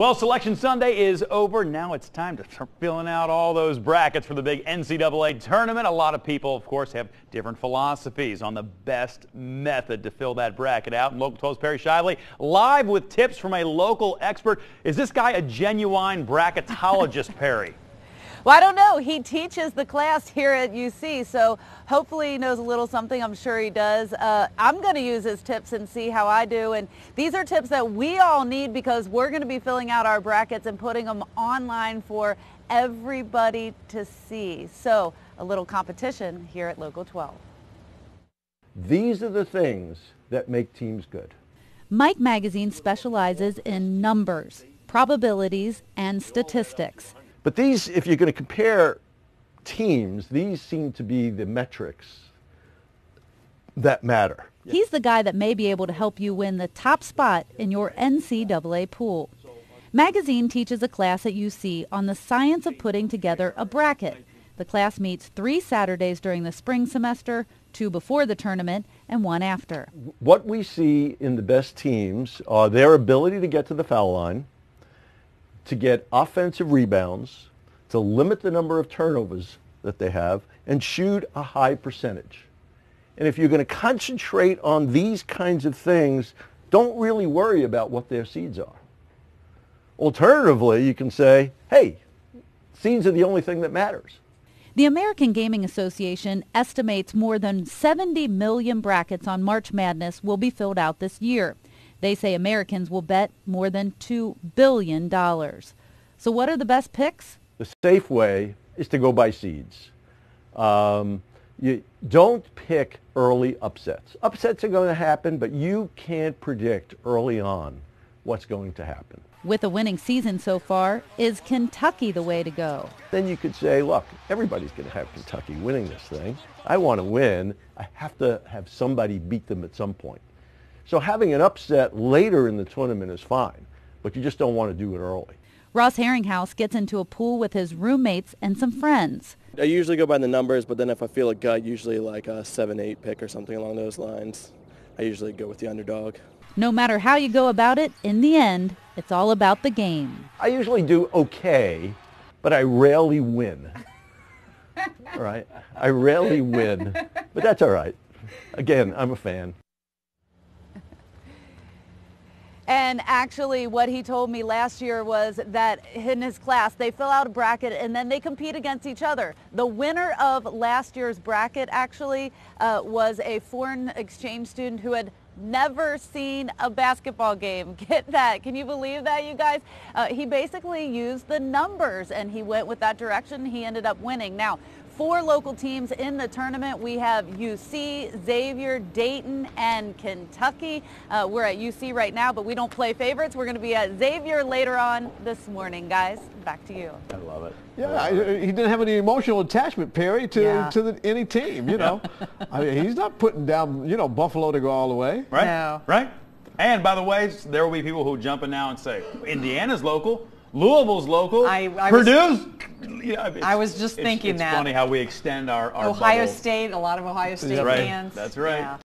Well, Selection Sunday is over. Now it's time to start filling out all those brackets for the big NCAA tournament. A lot of people, of course, have different philosophies on the best method to fill that bracket out. And Local 12's Perry Shively live with tips from a local expert. Is this guy a genuine bracketologist, Perry? Well, I don't know. He teaches the class here at UC, so hopefully he knows a little something. I'm sure he does. I'm going to use his tips and see how I do. And these are tips that we all need because we're going to be filling out our brackets and putting them online for everybody to see. So a little competition here at Local 12. These are the things that make teams good. Mike Magazine specializes in numbers, probabilities, and statistics. But these, if you're going to compare teams, these seem to be the metrics that matter. He's the guy that may be able to help you win the top spot in your NCAA pool. Magazine teaches a class at UC on the science of putting together a bracket. The class meets 3 Saturdays during the spring semester, 2 before the tournament, and 1 after. What we see in the best teams are their ability to get to the foul line, to get offensive rebounds, to limit the number of turnovers that they have, and shoot a high percentage. And if you're going to concentrate on these kinds of things, don't really worry about what their seeds are. Alternatively, you can say, hey, seeds are the only thing that matters. The American Gaming Association estimates more than 70 million brackets on March Madness will be filled out this year. They say Americans will bet more than $2 billion. So what are the best picks? The safe way is to go by seeds. You don't pick early upsets. Upsets are going to happen, but you can't predict early on what's going to happen. With a winning season so far, is Kentucky the way to go? Then you could say, look, everybody's going to have Kentucky winning this thing. I want to win. I have to have somebody beat them at some point. So having an upset later in the tournament is fine, but you just don't want to do it early. Ross Herringhouse gets into a pool with his roommates and some friends. I usually go by the numbers, but then if I feel a gut, usually like a 7-8 pick or something along those lines, I usually go with the underdog. No matter how you go about it, in the end, it's all about the game. I usually do okay, but I rarely win. All right? I rarely win, but that's all right. Again, I'm a fan. And actually what he told me last year was that in his class they fill out a bracket and then they compete against each other. The winner of last year's bracket actually was a foreign exchange student who had never seen a basketball game. Get that? Can you believe that, you guys? He basically used the numbers and he went with that direction. He ended up winning. Now, 4 local teams in the tournament. We have UC, Xavier, Dayton, and Kentucky. We're at UC right now, but we don't play favorites. We're going to be at Xavier later on this morning, guys. Back to you. I love it. Yeah, he didn't have any emotional attachment, Perry, to any team, you know. I mean, he's not putting down, Buffalo to go all the way. Right? No. Right? And by the way, there will be people who jump in now and say, Indiana's local, Louisville's local, Purdue's. I was just thinking it's that. It's funny how we extend our Ohio bubble. State, a lot of Ohio State That's right. fans. That's right. Yeah.